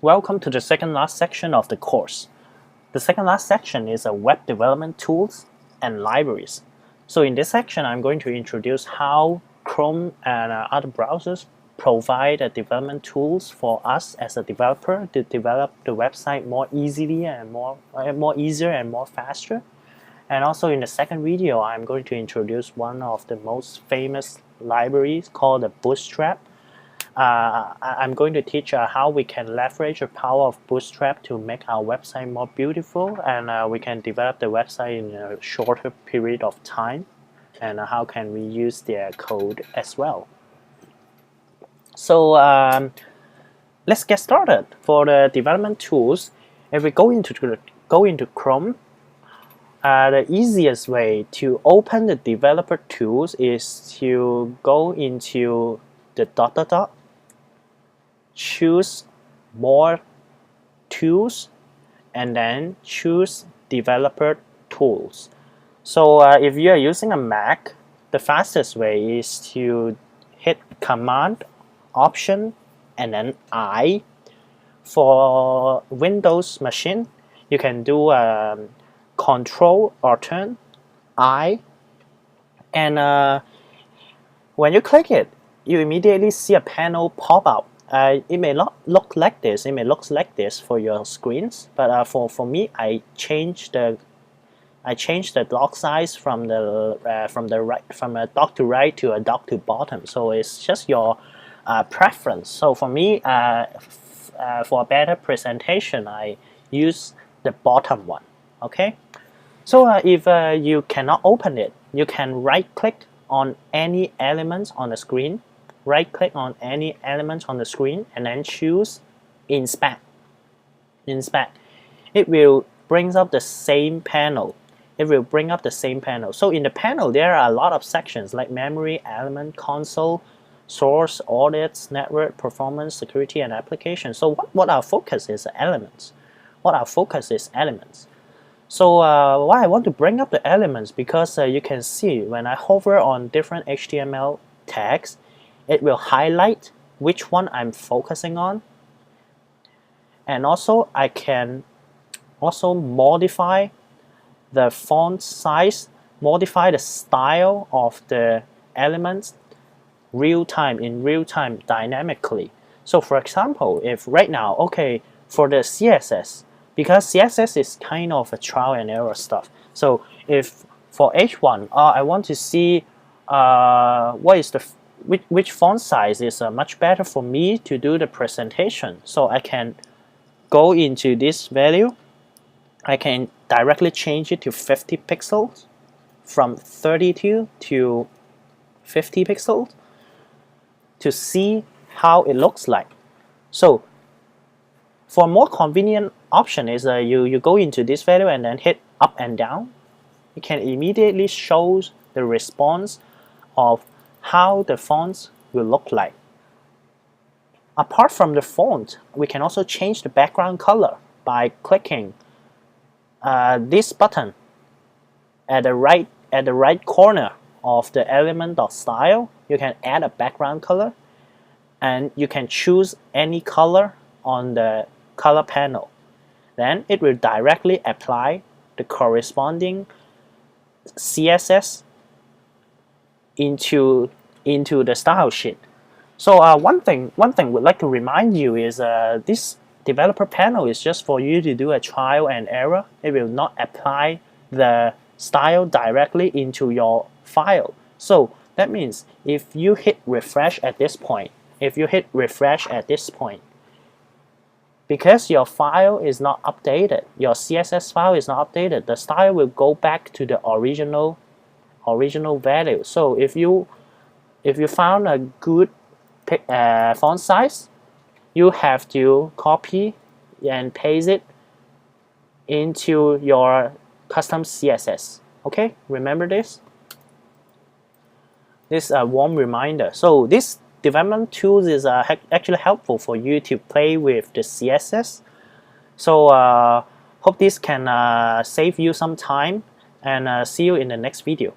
Welcome to the second last section of the course. The second last section is web development tools and libraries. So in this section, I'm going to introduce how Chrome and other browsers provide development tools for us as a developer to develop the website more easily and more easier and more faster. And also in the second video, I'm going to introduce one of the most famous libraries called the Bootstrap. I'm going to teach how we can leverage the power of Bootstrap to make our website more beautiful, and we can develop the website in a shorter period of time, and how can we use their code as well. So let's get started. For the development tools, if we go into Chrome, the easiest way to open the developer tools is to go into the ... choose more tools, and then choose developer tools. So if you are using a Mac, the fastest way is to hit Command, Option, and then I. For Windows machine, you can do Control or Turn I, and when you click it, you immediately see a panel pop out. It may not look like this. It may look like this for your screens, but for me, I changed the dock size from a dock to right to a dock to bottom. So it's just your preference. So for me, for a better presentation, I use the bottom one. Okay. So if you cannot open it, you can right-click on any elements on the screen. Right-click on any element on the screen and then choose Inspect. It will bring up the same panel. So in the panel, there are a lot of sections like memory, element, console, source, audits, network, performance, security, and application. So what our focus is elements. So why I want to bring up the elements, because you can see when I hover on different HTML tags, it will highlight which one I'm focusing on, and also I can also modify the font size, modify the style of the elements in real time dynamically. So for example, if right now, okay, for the CSS, because CSS is kind of a trial and error stuff. So if for H1, I want to see what is the which font size is much better for me to do the presentation. So I can go into this value. I can directly change it to 50 pixels, from 32 to 50 pixels, to see how it looks like. So for a more convenient option is you go into this value and then hit up and down. It can immediately show the response of how the fonts will look like. Apart from the font, we can also change the background color by clicking this button at the right corner of the element.style. You can add a background color, and you can choose any color on the color panel. Then it will directly apply the corresponding CSS into the style sheet. So one thing we'd like to remind you is this developer panel is just for you to do a trial and error. It will not apply the style directly into your file. So that means if you hit refresh at this point, because your file is not updated, your CSS file is not updated, the style will go back to the original value. So if you found a good font size, you have to copy and paste it into your custom CSS. Okay, remember this? This warm reminder. So this development tools is actually helpful for you to play with the CSS. So hope this can save you some time, and see you in the next video.